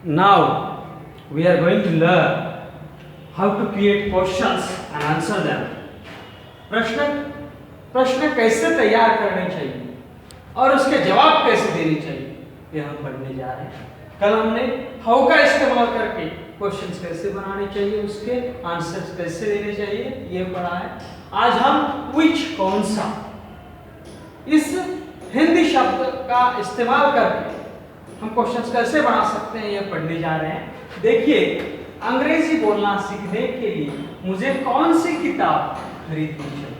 Now we are going to learn how to create questions and answer them. प्रश्न प्रश्न कैसे तैयार करने चाहिए और उसके जवाब कैसे देने चाहिए, ये हम पढ़ने जा रहे हैं। कल हमने हाउ का इस्तेमाल करके क्वेश्चंस कैसे बनाने चाहिए, उसके आंसर्स कैसे देने चाहिए, ये पढ़ा है। आज हम which कौन सा इस हिंदी शब्द का इस्तेमाल करके हम क्वेश्चंस कैसे बना सकते हैं, ये पढ़ने जा रहे हैं। देखिए, अंग्रेजी बोलना सीखने के लिए मुझे कौन सी किताब खरीदनी चाहिए?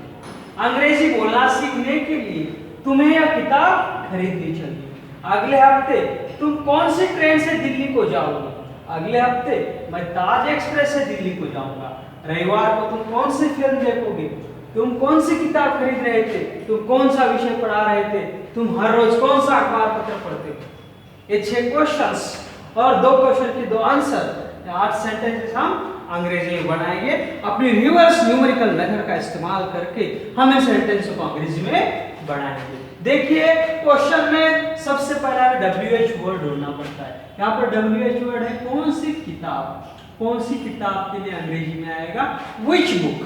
अंग्रेजी बोलना सीखने के लिए तुम्हें यह किताब खरीदनी चाहिए। अगले हफ्ते तुम कौन सी ट्रेन से दिल्ली को जाओगे? अगले हफ्ते मैं ताज एक्सप्रेस से दिल्ली को जाऊंगा। रविवार को तुम कौन सी फिल्म देखोगे? तुम कौन सी किताब खरीद रहे थे? तुम कौन सा विषय पढ़ा रहे थे? तुम हर रोज कौन सा अखबार पत्र पढ़ते थे? ये 6 क्वेश्चंस और 2 क्वेश्चन के 2 आंसर, 8 सेंटेंसेस हम अंग्रेजी में बनाएंगे। अपनी रिवर्स न्यूमेरिकल मेथड का इस्तेमाल करके हम इन सेंटेंसों को अंग्रेजी में बनाएंगे। देखिए, क्वेश्चन में सबसे पहला WH वर्ड ढूंढना पड़ता है। यहाँ पर WH वर्ड है कौन सी किताब। कौन सी किताब के लिए अंग्रेजी में आएगा which book।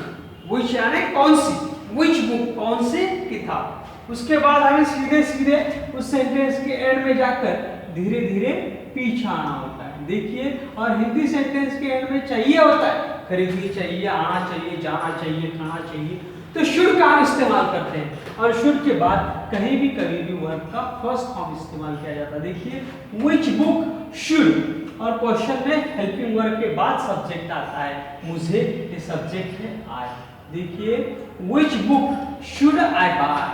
which यानी कौन सी, which book कौन सी किताब। उसके बाद हमें सीधे सीधे उस सेंटेंस के एंड में जाकर धीरे धीरे पीछे आना होता है। देखिए, और हिंदी सेंटेंस के एंड में चाहिए होता है, खरीदनी चाहिए, आना चाहिए, जाना चाहिए, खाना चाहिए, तो शुड का हम इस्तेमाल करते हैं। और शुड के बाद कहीं भी कभी भी वर्ब का फर्स्ट फॉर्म इस्तेमाल किया जाता है। देखिए, which book should, और क्वेश्चन में हेल्पिंग वर्ब के बाद सब्जेक्ट आता है। मुझे, ये सब्जेक्ट है आई। देखिए, which book should I buy,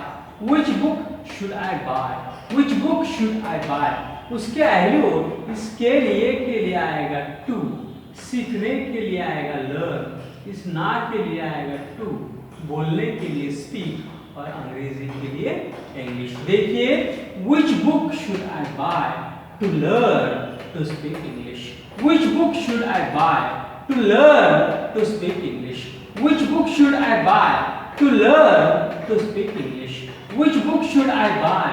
which book should I buy, which book should I buy। उसके अहलो इसके लिए के लिए आएगा टू, सीखने के लिए आएगा लर्न, इस ना के लिए आएगा टू, बोलने के लिए स्पीक, और अंग्रेजी के लिए इंग्लिश। देखिए, which book should I buy to learn to speak English, which book should I buy to learn to speak English, which book should I buy to learn to speak English, which book should I buy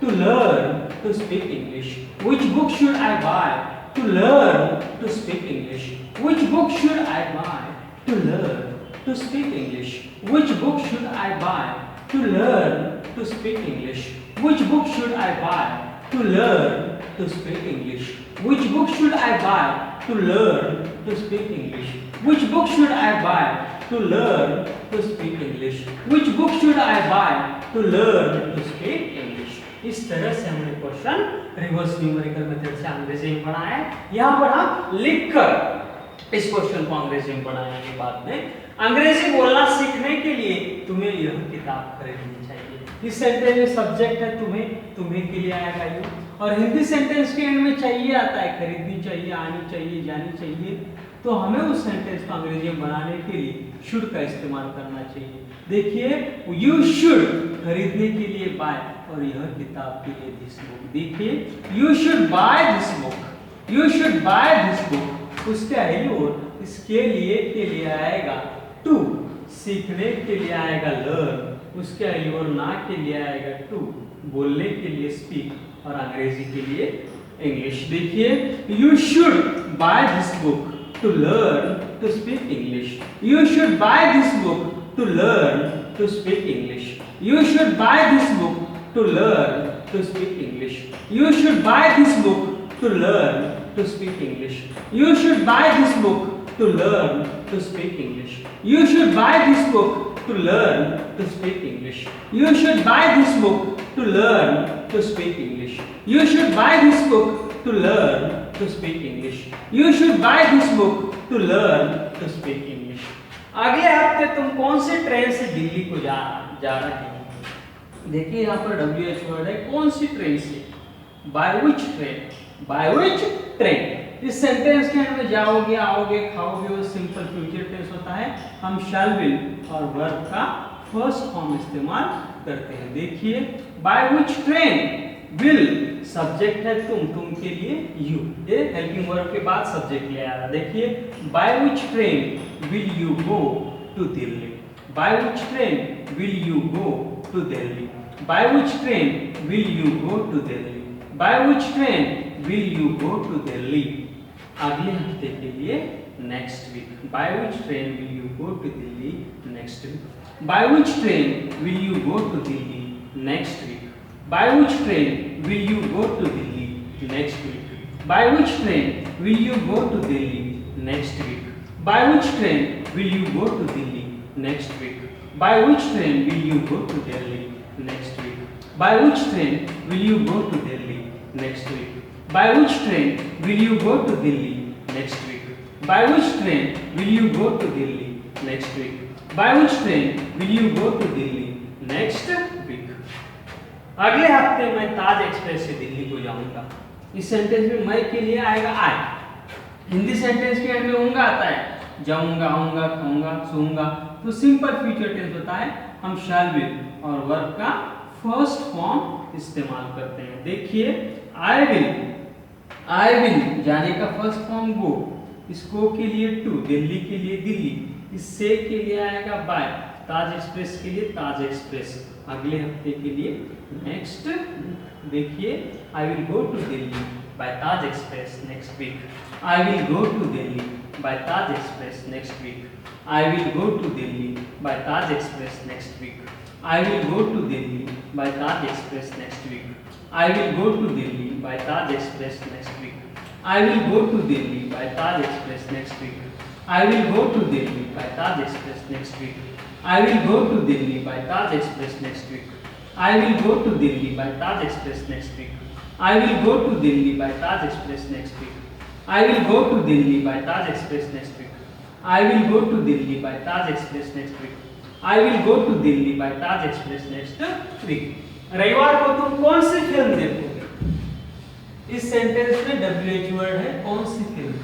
to learn to speak English, which book should I buy to learn to speak English, which book should I buy to learn to speak English, which book should I buy to learn to speak English, which book should I buy to learn to speak English, which book should I buy to learn to speak English, which book should I buy to learn to speak English, which book should I buy to learn to speak English। इस तरह से हमने question reverse numerical method से अंग्रेजी में बनाया है। यहाँ पर हम लिखकर इस क्वेश्चन को अंग्रेजी में बनाएंगे बाद में। अंग्रेजी बोलना सीखने के लिए तुम्हें यह किताब खरीदनी चाहिए। इस सेंटेंस में सब्जेक्ट है तुम्हें, तुम्हें के लिए आएगा यू, और हिंदी सेंटेंस के एंड में चाहिए आता है खरीदनी चाहिए, आनी चाहिए, जानी चाहिए, तो हमें उस सेंटेंस को अंग्रेजी में बनाने के लिए शुड का इस्तेमाल करना चाहिए। देखिए, यू शुड खरीदने के लिए बाय, और यह किताब के लिए दिस बुक। देखिए, you should buy this book, you should buy this book, उसके और इसके लिए के लिए आएगा टू, सीखने के लिए आएगा लर्न, उसके और ना के लिए आएगा टू, बोलने के लिए स्पीक, और अंग्रेजी के लिए इंग्लिश। देखिए, you should buy this book to learn to speak English, you should buy this book to learn to speak English, you should buy this book to learn to speak English, you should buy this book to learn to speak English, you should buy this book to learn to speak English, you should buy this book to learn to speak English, you should buy this book to learn to speak English, you should buy this book to learn to speak English, you should buy this book to learn to speak English। अगले हफ्ते तुम कौन सी train से दिल्ली को जा रहे हो? देखिए, यहाँ पर WH वर्ड है कौन सी ट्रेन से, by which train, by which train। इस सेंटेंस के अंदर जाओगे, आओगे, खाओगे, वो सिंपल फ्यूचर टेंस होता है। हम shall will और वर्ब का फर्स्ट फॉर्म इस्तेमाल करते हैं। देखिए, by which train, will subject है तुम के लिए यू, ये हेल्पिंग वर्ब के बाद सब्जेक्ट ले आया। देखिए, by which train will you go to Delhi, by which train will you go to Delhi, by which train will you go to Delhi, by which train will you go to Delhi, अगले हफ्ते के लिए next week. By which train will you go to Delhi next week? By which train will you go to Delhi next week? By which train will you go to Delhi next week? By which train will you go to Delhi next week? By which train will you go to Delhi next week? By which train will you go to Delhi next week? By which train will you go to Delhi next week? By which train will you go to Delhi next week? By which train will you go to Delhi next week? By which train will you go to Delhi next week? अगले हफ्ते मैं ताज express से दिल्ली को जाऊंगा। इस sentence में मैं के लिए आएगा आई। हिंदी सेंटेंस के एंड में होंगे आता है जाऊंगा, आऊंगा, खाऊंगा, सोऊंगा। तो सिंपल फ्यूचर टेंस होता है, हम शैल विल और वर्ब का फर्स्ट फॉर्म इस्तेमाल करते हैं। देखिए आई विल जाने का फर्स्ट फॉर्म गो, इस गो के लिए टू, दिल्ली के लिए दिल्ली, इस से के लिए आएगा बाय, ताज एक्सप्रेस के लिए ताज एक्सप्रेस, अगले हफ्ते के लिए नेक्स्ट। देखिए I will go to Delhi by Taj express next week. I will go to Delhi by Taj express next week. I will go to Delhi by Taj express next week. I will go to Delhi by Taj express next week. I will go to Delhi by Taj Express next week. I will go to Delhi by Taj Express next week. I will go to Delhi by Taj Express next week. I will go to Delhi by Taj Express next week. I will go to Delhi by Taj Express next week. I will go to Delhi by Taj Express next week. I will go to Delhi by Taj Express next week. I will go to Delhi by Taj Express next week. I will go to Delhi by Taj Express next week. रविवार को तुम कौन सी film देखोगे? इस sentence में WH word है, कौन सी फिल्म,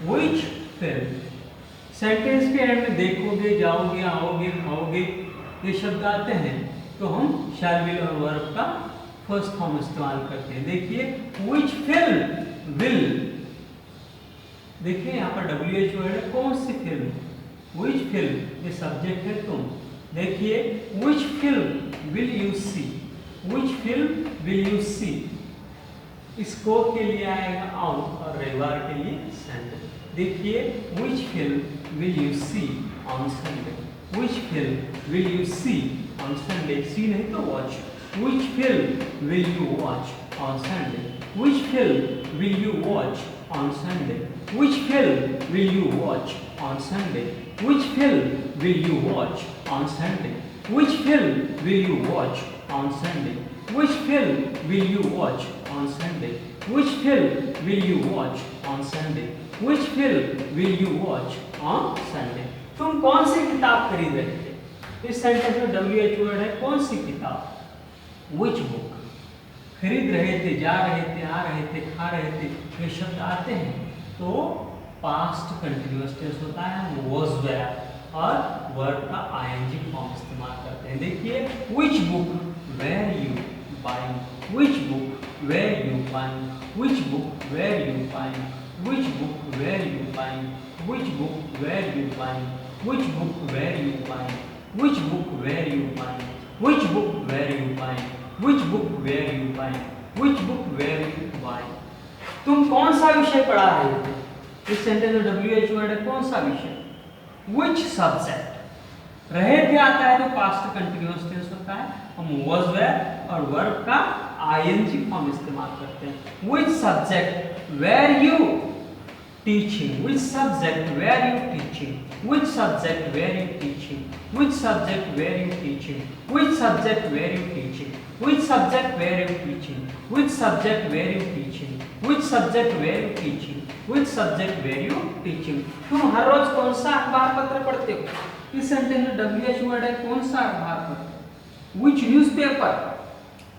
व्हिच फिल्म। सेंटेंस के एंड में देखोगे, जाओगे, आओगे, खाओगे, ये शब्द आते हैं तो हम शैल विल और वर्ब का फर्स्ट फॉर्म इस्तेमाल करते हैं। देखिए व्हिच फिल्म विल, देखिए यहाँ पर WH वर्ड है, कौन सी फिल्म, व्हिच फिल्म, ये सब्जेक्ट है तुम। देखिए which film will you see, Which film will you see? इसको के लिए आएगा आउट और रविवार के लिए संडे। देखिए which film will you see on Sunday? Which film will you see on Sunday? See नहीं तो watch. Which film will you watch on Sunday? Which film will you watch on Sunday? Which film will you watch on Sunday? Which film will you watch on Sunday? Which film will you watch on Sunday? Which film will you watch on Sunday? Which film will you watch on Sunday? Which film will you watch on Sunday? तुम कौन सी किताब खरीद रहे थे? इस sentence में WH word है, कौन सी किताब, which book। खरीद रहे थे, जा रहे थे, आ रहे थे, खा रहे थे, ये शब्द आते हैं तो पास्ट कंटिन्यूअस टेंस होता है, हम was were और वर्ब का ing फॉर्म इस्तेमाल करते हैं। देखिए which book were you buying? Which book were you buying? Which book were you buying? Which book were you buying? Which book were you buying? Which book were you buying? Which book were you buying? Which book were you buying? Which book were you buying? Which book were you buying? तुम कौन सा विषय पढ़ा रहे थे? इस sentence में WH word है, कौन सा विषय, which subject। रहे थे आता है तो पास्ट कंटिन्यूअस टेंस होता है, हम was were और वर्ब का ing फॉर्म इस्तेमाल करते हैं। which subject were you teaching? Which subject were you teaching? Which subject were you teaching? Which subject were you teaching? Which subject were you teaching? Which subject were you teaching? Which subject were you teaching? Which subject were you teaching? Which subject were you teaching? तुम हर रोज कौन सा अखबार पत्र पढ़ते हो? इस sentence में WH word है, कौन सा अखबार पत्र, which newspaper।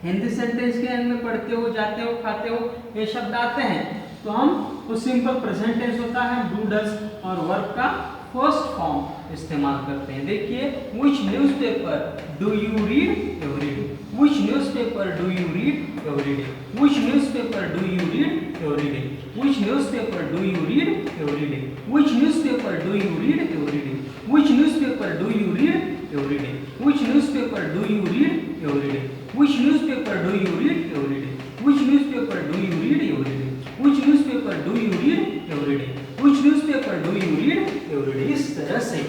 हिंदी सेंटेंस के एंड में पढ़ते हो, जाते हो, खाते हो, ये शब्द आते हैं तो हम वो सिंपल प्रेजेंट टेंस होता है, डू डज और वर्ब का फर्स्ट फॉर्म इस्तेमाल करते हैं। देखिए which newspaper do you read every day? Which newspaper do you read every day? Which newspaper do you read every day? Which newspaper do you read every day? Which newspaper do you read every day? Which newspaper do you read every day? Which newspaper do you read every day? Which newspaper do you read every day? Which newspaper do you read every day? Which newspaper do you read every day? Everyday, which newspaper do you read everyday. इस तरह से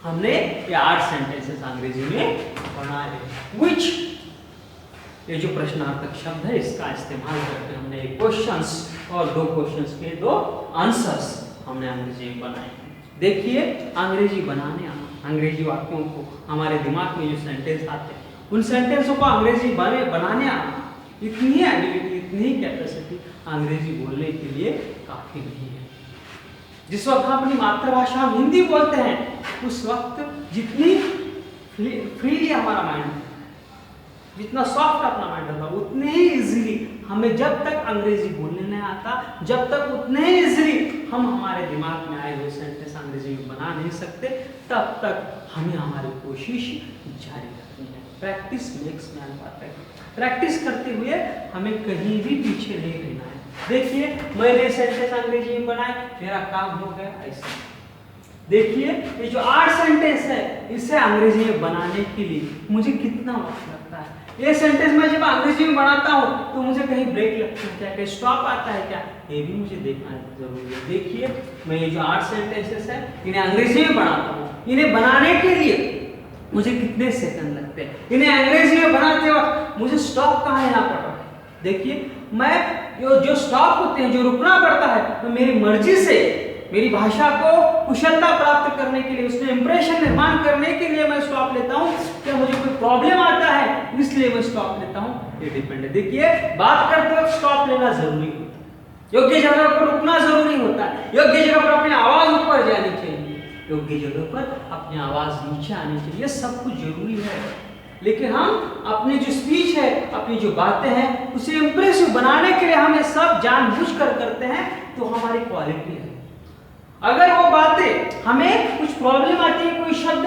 हमने ये 8 sentences अंग्रेजी में बनाए। Which, ये जो प्रश्नार्थक शब्द है इसका इस्तेमाल करके हमने एक क्वेश्चंस और 2 क्वेश्चंस के 2 आंसर्स हमने अंग्रेजी में बनाए। देखिए अंग्रेजी बनाने, अंग्रेजी वाक्यों को हमारे दिमाग में जो सेंटेंस आते हैं उन सेंटेंसों को अंग्रेजी बनाने आना, इतनी एबिलिटी, इतनी कैपेसिटी अंग्रेजी बोलने के लिए काफी नहीं है। जिस वक्त हम अपनी मातृभाषा में हिंदी बोलते हैं उस वक्त जितनी फ्रीली हमारा माइंड, जितना सॉफ्ट अपना माइंड होता है, उतने ही इजीली हमें, जब तक अंग्रेजी बोलने नहीं आता, जब तक उतने ही इजीली हम हमारे दिमाग में आए हुए सेंटेंस अंग्रेजी में बना नहीं सकते, तब तक हमें हमारी कोशिश जारी रखनी है। Practice makes man perfect. Practice करते हुए हमें कहीं भी पीछे नहीं रहना है। देखिए मैंने सेंटेंस अंग्रेजी में बनाए, मेरा काम हो गया ऐसे। देखिए ये जो 8 सेंटेंस है इसे अंग्रेजी में बनाने के लिए मुझे कितना वक्त लगता है। ये सेंटेंस मैं जब अंग्रेजी में बनाता हूँ तो मुझे कहीं ब्रेक लगता है क्या, कहीं स्टॉप आता है क्या, ये भी मुझे देखना जरूरी है। देखिए मैं ये जो 8 सेंटेंसेस है इन्हें अंग्रेजी में बनाता हूँ, इन्हें बनाने के लिए मुझे कितने सेकंड लगते हैं, इन्हें अंग्रेजी में बनाते वक्त मुझे स्टॉप कहाँ लेना पड़ रहा है। देखिए मैं जो स्टॉप होते हैं, जो रुकना पड़ता है, तो मेरी मर्जी से मेरी भाषा को कुशलता प्राप्त करने के लिए, उसमें इंप्रेशन निर्माण करने के लिए मैं स्टॉप लेता हूँ, क्या मुझे कोई प्रॉब्लम आता है इसलिए मैं स्टॉप लेता हूँ, ये डिपेंड है। देखिए बात करते वक्त स्टॉप लेना जरूरी होता है, योग्य जगह पर रुकना जरूरी होता है, योग्य जगह पर अपनी आवाज ऊपर जानी चाहिए, योग्य जगह पर अपनी आवाज नीचे आनी चाहिए, ये सब कुछ जरूरी है। लेकिन हम अपनी जो स्पीच है, अपनी जो बातें हैं, उसे इंप्रेसिव बनाने के लिए हम ये सब जानबूझकर करते हैं, तो हमारी क्वालिटी है। अगर वो बातें हमें कुछ प्रॉब्लम आती है, कोई शब्द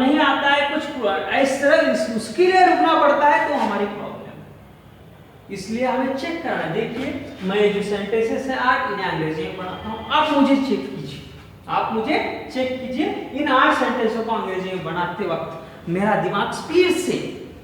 नहीं आता है, कुछ इस तरह उसके लिए रुकना पड़ता है, तो हमारी प्रॉब्लम है। इसलिए हमें चेक करना है। देखिए मैं जो सेंटेंसेस है 8 इन्हें अंग्रेजी में पढ़ाता हूँ, आप मुझे चेक कीजिए, आप मुझे चेक कीजिए इन 8 सेंटेंसों को अंग्रेजी में बनाते वक्त मेरा दिमाग स्पीड से,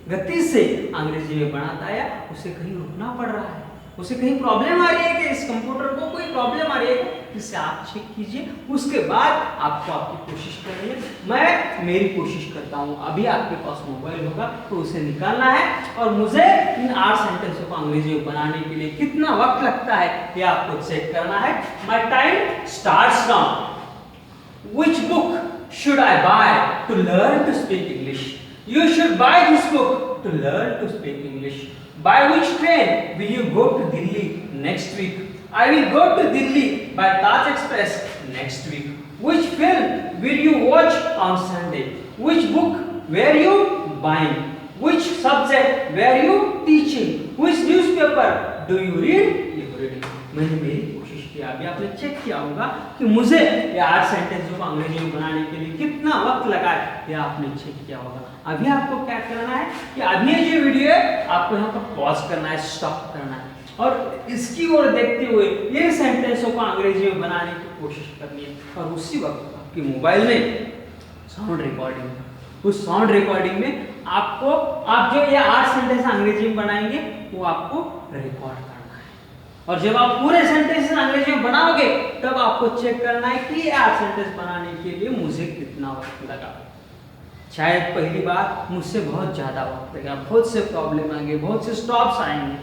गति से अंग्रेजी में बनाता है, उसे कहीं रुकना पड़ रहा है, उसे कहीं प्रॉब्लम आ रही है कि इस कंप्यूटर को कोई प्रॉब्लम आ रही है, इसे आप चेक कीजिए। उसके बाद आपको आपकी कोशिश करनी है। मैं मेरी कोशिश करता हूँ, अभी आपके पास मोबाइल होगा तो उसे निकालना है और मुझे इन 8 सेंटेंसों को अंग्रेजी में बनाने के लिए कितना वक्त लगता है ये आपको चेक करना है। My time starts now. Which book should I buy to learn to speak English? You should buy this book to learn to speak English. By which train will you go to Delhi next week? I will go to Delhi by Taj Express next week. Which film will you watch on Sunday? Which book were you buying? Which subject were you teaching? Which newspaper do you read every day? मैंने मेरी कोशिश की, अभी आपने check किया होगा कि मुझे ये 8 सेंटेंसों को अंग्रेजी में बनाने के लिए कितना वक्त लगा है, ये आपने चेक किया होगा। अभी आपको क्या करना है कि अभी ये जो वीडियो है आपको यहाँ पर पॉज करना है, स्टॉप करना है और इसकी ओर देखते हुए ये सेंटेंसों को अंग्रेजी में बनाने की कोशिश करनी है। और उसी वक्त आपके मोबाइल में साउंड रिकॉर्डिंग, उस साउंड रिकॉर्डिंग में आपको, आप जो ये 8 सेंटेंस अंग्रेजी में बनाएंगे वो आपको रिकॉर्ड करना है। और जब आप पूरे सेंटेंस अंग्रेजी में बनाओगे तब आपको चेक करना है कि ये 8 सेंटेंस बनाने के लिए मुझे कितना वक्त लगा। शायद पहली बार मुझसे बहुत ज़्यादा वक्त लगेगा, बहुत से प्रॉब्लम आएंगे, बहुत से स्टॉप्स आएंगे,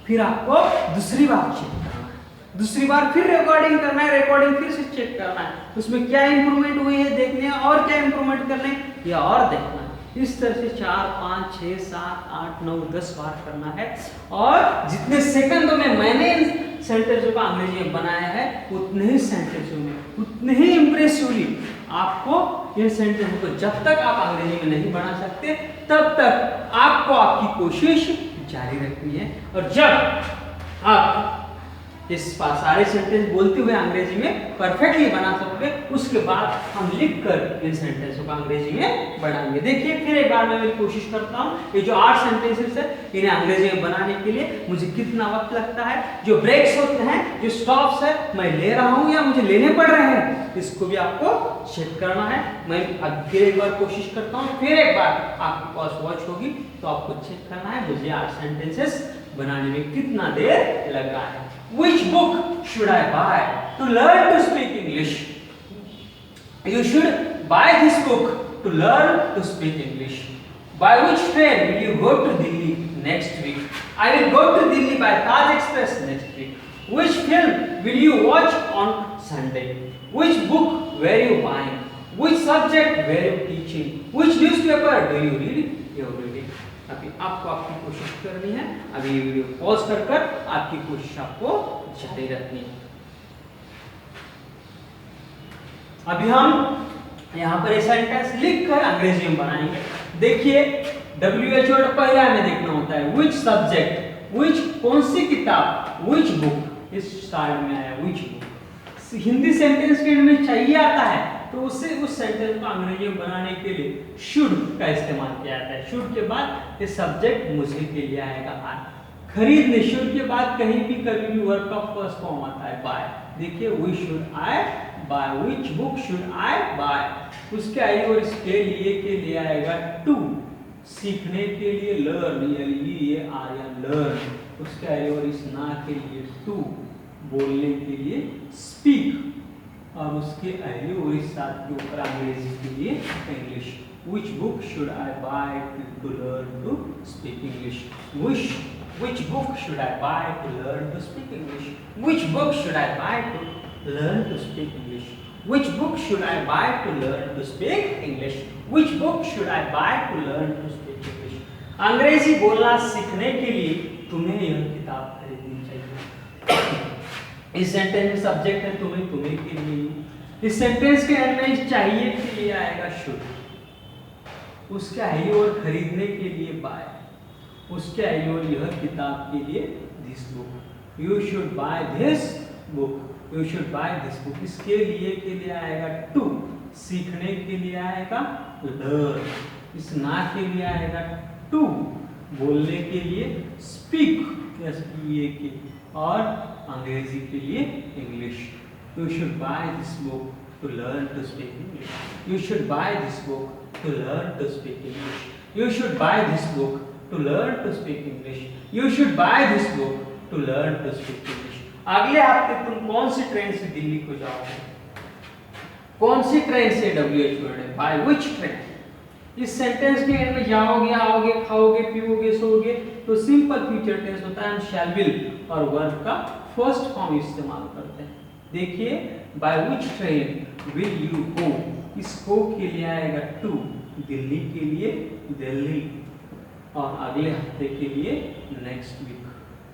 फिर आपको दूसरी बार चेक करना है, दूसरी बार फिर रिकॉर्डिंग करना है, रिकॉर्डिंग फिर से चेक करना है, उसमें क्या इंप्रूवमेंट हुई है देखने हैं और क्या इंप्रूवमेंट करना है या और देखना है। इस तरह से 4, 5, 6, 7, 8, 9, 10 बार करना है। और जितने सेकंडों में मैंने सेंटेंसों का अंग्रेजी में बनाया है उतने ही सेंटेंसों में, उतने ही इंप्रेसिवली आपको इन सेंटेंसों को, जब तक आप अंग्रेजी में नहीं बना सकते तब तक आपको आपकी कोशिश जारी रखनी है। और जब आप इस सारे सेंटेंस बोलते हुए अंग्रेजी में परफेक्टली बना सकोगे, उसके बाद हम लिखकर इन सेंटेंसों को अंग्रेजी में बढ़ाएंगे। देखिए फिर एक बार मैं मेरी कोशिश करता हूँ, ये जो 8 सेंटेंसेस है इन्हें अंग्रेजी में बनाने के लिए मुझे कितना वक्त लगता है, जो ब्रेक्स होते हैं, जो स्टॉप्स है मैं ले रहा हूँ या मुझे लेने पड़ रहे हैं, इसको भी आपको चेक करना है। मैं फिर एक बार कोशिश करता हूँ, फिर एक बार आपके पास वॉच होगी तो आपको चेक करना है मुझे 8 सेंटेंसेस बनाने में कितना देर लगा है। Which book should I buy to learn to speak English? You should buy this book to learn to speak English. By which train will you go to Delhi next week? I will go to Delhi by Taj Express next week. Which film will you watch on Sunday? Which book were you buying? Which subject were you teaching? Which newspaper do you read every day? अभी आपको आपकी कोशिश करनी है। अभी ये video pause कर आपकी कोशिश आपको जारी रखनी है। अभी हम यहाँ पर सेंटेंस लिखकर अंग्रेजी में बनाएंगे। देखिए WHO वर्ड पहले हमें देखना होता है which subject, which कौन सी किताब, which book इस स्टाइल में आया which book। हिंदी सेंटेंस के में चाहिए आता है तो उससे उस सेंटेंस को अंग्रेजी में बनाने के लिए should का इस्तेमाल किया जाता है। should के बाद ये सब्जेक्ट मुझे के लिए आएगा I। खरीदने should के बाद कहीं भी कभी भी वर्ब का फर्स्ट फॉर्म आता है buy। देखिए which should I buy, which book should I buy। उसके आई और इसके लिए आएगा to। सीखने के लिए learn, learn। उसके आई और इस ना के लिए to। बोलने के लिए speak। और उसके आई और इस साथ के ऊपर अंग्रेजी के लिए English. Which book should I buy to learn to speak English? Which book should I buy to learn to speak English? Which book should I buy to learn to speak English? Which book should I buy to learn to speak English? Which book should I buy to learn to speak English? अंग्रेजी बोलना सीखने के लिए तुम्हें यह किताब खरीदनी चाहिए। इस सेंटेंस में सब्जेक्ट है तुम्हें के लिए। इस सेंटेंस के एंड में चाहिए के लिए आएगा शुड। उसके आई और खरीदने के लिए बाय। उसके आई और यह किताब के लिए this book. You should buy this book. You should buy this book. इसके लिए आएगा टू। सीखने के लिए आएगा लर्न। इस ना के लिए आएगा टू। बोलने के लिए स्पीक के और अंग्रेजी के लिए English. You should buy this book to learn to speak English. You should buy this book to learn to speak English. You should buy this book to learn to speak English. You should buy this book to learn to speak English. अगले हफ्ते तुम कौन सी train से दिल्ली को जाओगे? कौन सी train से WHO word है? By which train? इस सेंटेंस के एंड में जाओगे, आओगे, खाओगे, पीओगे, सोओगे तो सिंपल फ्यूचर टेंस होता है। हम शैल विल और वर्ब का फर्स्ट फॉर्म इस्तेमाल करते हैं। देखिए bye which train will you गो। इस गो के लिए आएगा टू। दिल्ली के लिए दिल्ली और अगले हफ्ते के लिए next week.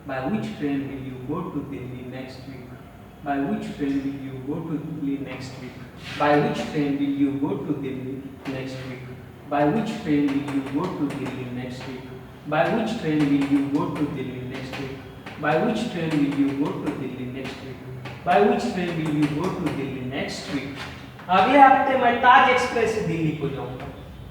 By which train will you go to Delhi next week. By which train will you go to Delhi next week. By which train will you go to Delhi next week. By which train will you go to Delhi next week? By which train will you go to Delhi next week? By which train will you go to Delhi next week? By which train will you go to Delhi next week? अगले हफ्ते मैं ताज express से दिल्ली को जाऊंगा।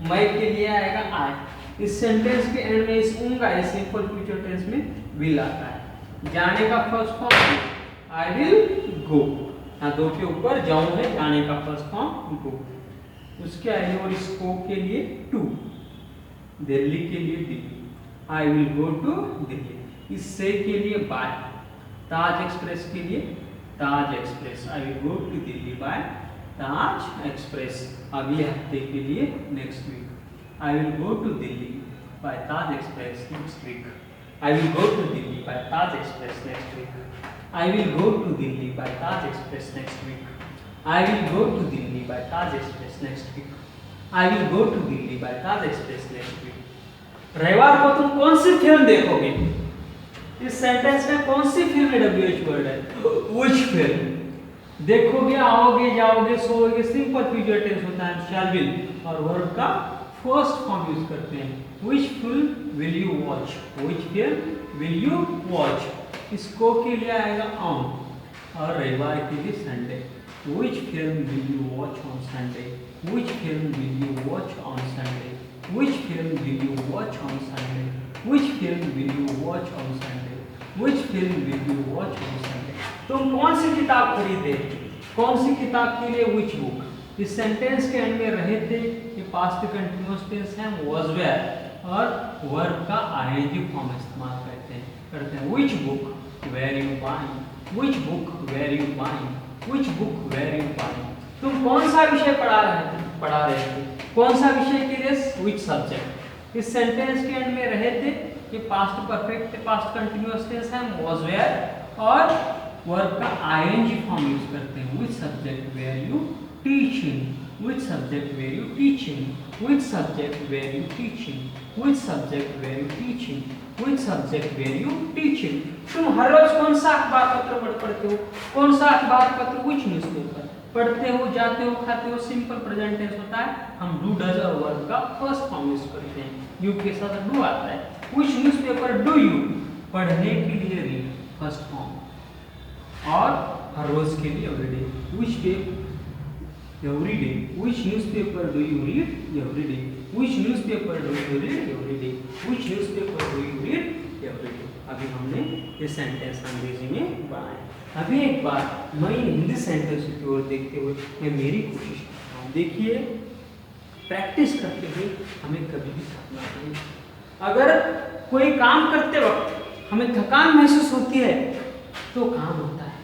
मैं के लिए आएगा आई। इस सेंटेंस के एंड में इस उंगा इस सिंपल फ्यूचर टेंस में विल आता है। जाने का फर्स्ट फॉर्म आई विल गो। हाँ दो के ऊपर जाऊं है, जाने का फर्स्ट फॉर्म गो। उसके आई और इसको के लिए टू। दिल्ली के लिए Delhi. I will go to Delhi. इससे के लिए बाय। ताज एक्सप्रेस के लिए Taj express. I will go to Delhi by Taj express. अगले हफ्ते के लिए next week. I will go to Delhi by Taj express next week. I will go to Delhi by Taj express next week. I will go to Delhi by Taj express next week. I will go to Delhi by Taj Express next week. I will go to Delhi by Taj Express next week. रविवार को तुम कौन सी film देखोगे? इस sentence में कौन सी फिल्म में WHO वर्ड है? Which film? देखोगे, आओगे, जाओगे, सोओगे सिंपल फ्यूचर टेंस होता है shall will और वर्ब का फर्स्ट फॉर्म यूज करते हैं। Which film will you watch? Which film will you watch? इसको के लिए आएगा on और रविवार के लिए Sunday. Which film will you watch on Sunday? Which film will you watch on Sunday? Which film will you watch on Sunday? Which film will you watch on Sunday? Which film will you watch on Sunday? तुम कौन सी किताब खरीदे? कौन सी किताब के लिए which book? इस sentence के एंड में रहे थे ये पास्ट कंटिन्यूअस टेंस है was were और वर्ब का ing फॉर्म इस्तेमाल करते हैं। Which book were you buying? Which book were you buying? Which book were you buying? तुम कौन सा विषय पढ़ा रहे थे? कौन सा विषय के लिए? Which subject? इस सेंटेंस के एंड में रहे थे कि past perfect, past continuous tense है, was were, और वर्ब का ing फॉर्म यूज करते हैं। Which subject were you teaching? Which subject were you teaching? Which subject were you teaching? Which subject were you teaching? Which subject were you teaching? तुम हर रोज कौन सा अखबार पत्र पढ़ते हो? कौन सा अखबार पत्र? Which newspaper? पढ़ते हो, जाते हो, खाते हो, सिंपल प्रेजेंट टेंस होता है। हम डू डज और वर्ब का फर्स्ट फॉर्म यूज करते हैं, यू के साथ डू आता है। Which newspaper do you? पढ़ने के लिए रीड, फर्स्ट फॉर्म, और हर रोज के लिए everyday. Which paper? Every day. Which newspaper do you read? Every day. Which newspaper do you read? Every day. Which newspaper do you read? Every day. अभी हमने ये sentence अंग्रेजी में बनाया। अभी एक बार मैं हिंदी सेंटेंस की ओर देखते हुए मैं मेरी कोशिश करता हूँ। देखिए, प्रैक्टिस करते हुए हमें कभी भी थकना नहीं। अगर कोई काम करते वक्त हमें थकान महसूस होती है तो काम होता है,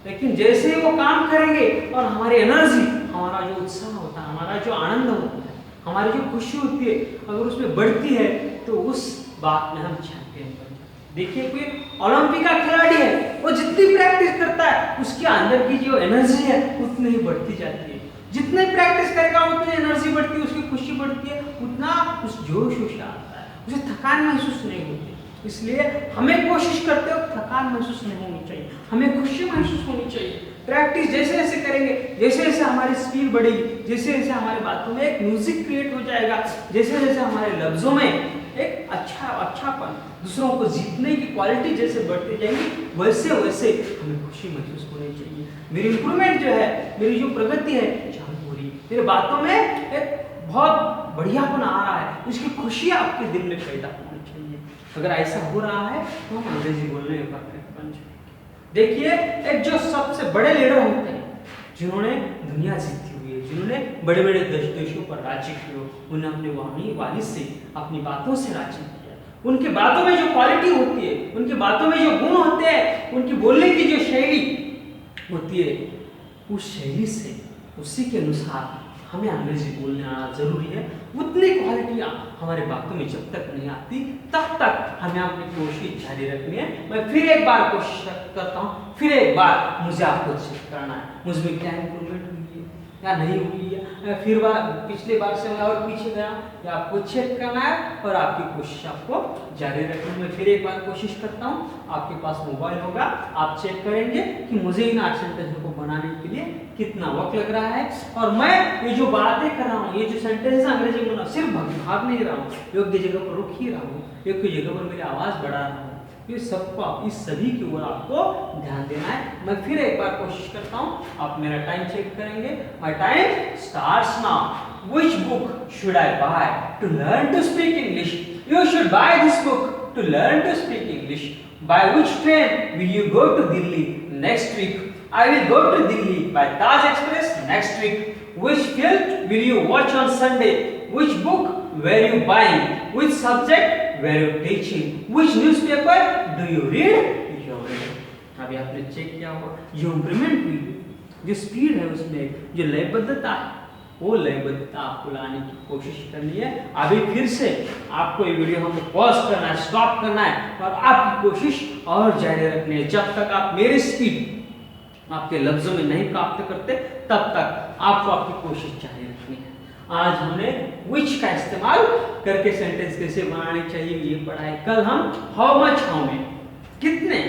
लेकिन जैसे ही वो काम करेंगे और हमारी एनर्जी, हमारा जो उत्साह होता है, हमारा जो आनंद होता है, हमारी जो खुशी होती है, अगर उसमें बढ़ती है तो उस बात में हम चैंपियन बन जाते हैं। देखिए, कोई ओलंपिक का खिलाड़ी है, वो जितनी प्रैक्टिस करता है उसके अंदर की जो एनर्जी है उतनी ही बढ़ती जाती है। जितने प्रैक्टिस करेगा उतनी एनर्जी बढ़ती है, उसकी खुशी बढ़ती है, उतना उस जोश आता है, उसे थकान महसूस नहीं होती। इसलिए हमें कोशिश करते हो थकान महसूस नहीं होनी चाहिए, हमें खुशी महसूस होनी चाहिए। प्रैक्टिस जैसे जैसे करेंगे, जैसे जैसे हमारी स्पीड बढ़ेगी, जैसे जैसे हमारी बातों में एक म्यूजिक क्रिएट हो जाएगा, जैसे जैसे हमारे लफ्जों में एक अच्छापन, दूसरों को जीतने की क्वालिटी जैसे बढ़ती जाएगी, वैसे वैसे हमें खुशी महसूस होनी चाहिए। मेरी इंप्रूवमेंट जो है, मेरी जो प्रगति है चालू हो रही है, मेरी बातों में एक बहुत बढ़ियापन आ रहा है, उसकी खुशी आपके दिल में पैदा होनी चाहिए। अगर ऐसा हो रहा है तो हम अंग्रेजी बोलने में परफेक्ट बन जाएंगे। देखिए, एक जो सबसे बड़े लीडर होते हैं, जिन्होंने दुनिया जीती हुई है, जिन्होंने बड़े बड़े देशों पर राज्य किया, उन्हें अपने वाणी से, अपनी बातों से राज्य किया। उनकी बातों में जो क्वालिटी होती है, उनकी बातों में जो गुण होते हैं, उनकी बोलने की जो शैली होती है, उस शैली से, उसी के अनुसार हमें अंग्रेजी बोलने आना जरूरी है। उतनी क्वालिटियाँ हमारे बातों में जब तक नहीं आती तब तक हमें अपनी कोशिश जारी रखनी है। मैं फिर एक बार कोशिश करता हूँ, फिर एक बार मुझे आपको चेक करना है, मुझमें क्या इंप्रूवमेंट हुई है या नहीं हुई है। फिर पिछले बार से मैं और पीछे गया, या आपको चेक करना है और आपकी कोशिश आपको जारी रखनी है। मैं फिर एक बार कोशिश करता हूँ, आपके पास मोबाइल होगा, आप चेक करेंगे कि मुझे इन सेंटेंस को बनाने के लिए कितना वक्त लग रहा है। और मैं ये जो बातें कर रहा हूँ, ये जो सेंटेंस अंग्रेजी में सिर्फ भाग नहीं रहा हूँ, योग्य जगह पर रुक ही रहा हूँ, योग्य जगह पर मेरी आवाज़ बढ़ा रहा हूँ। ये सबको, इस सभी की ओर आपको ध्यान देना है। मैं फिर एक बार कोशिश करता हूँ, आप मेरा टाइम चेक करेंगे। My time starts now. Which book should I buy to learn to speak English? You should buy this book to learn to speak English. By which train will you go to Delhi next week? I will go to Delhi by Taj Express next week. Which film will you watch on Sunday? Which book were you buying? Which subject were you teaching? Which newspaper do you read? अभी आपने check किया होगा, जो improvement हुई, जो speed है उसमें, जो लयबद्धता है, वो लयबद्धता आपको लाने की कोशिश करनी है। अभी फिर से आपको ये वीडियो हमको पॉज करना है, स्टॉप करना है और आपकी कोशिश और जारी रखनी है। जब तक आप मेरी स्पीड आपके लफ्जों में नहीं प्राप्त करते तब तक आपको आपकी कोशिश जारी रखनी है। आज हमने which का इस्तेमाल करके सेंटेंस कैसे बनाने चाहिए ये पढ़ा है। कल हम how much, how में, कितने,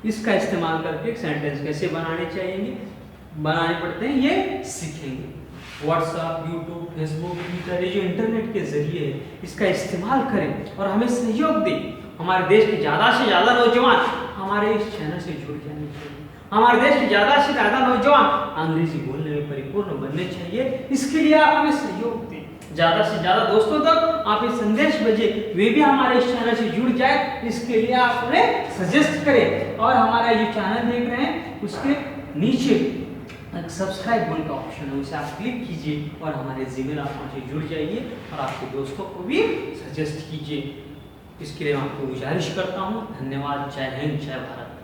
इसका इस्तेमाल करके सेंटेंस कैसे बनाने पड़ते हैं ये सीखेंगे। व्हाट्सएप, यूट्यूब, फेसबुक, ट्विटर, ये जो इंटरनेट के जरिए है, इसका इस्तेमाल करें और हमें सहयोग दें। हमारे देश के ज़्यादा से ज़्यादा नौजवान हमारे इस चैनल से जुड़ जाने चाहिए। हमारे देश के ज़्यादा से ज़्यादा नौजवान अंग्रेजी बोलने में परिपूर्ण बनने चाहिए। इसके लिए आप हमें सहयोग दें, ज़्यादा से ज़्यादा दोस्तों तक आप ये संदेश भेजें, वे भी हमारे इस चैनल से जुड़ जाए। इसके लिए आप उन्हें सजेस्ट करें और हमारा जो चैनल देख रहे हैं उसके नीचे एक सब्सक्राइब बटन का ऑप्शन है, उसे आप क्लिक कीजिए और हमारे जीमेल अकाउंट से जुड़ जाइए और आपके दोस्तों को भी सजेस्ट कीजिए। इसके लिए मैं आपको गुजारिश करता हूँ। धन्यवाद। जय हिंद, जय भारत।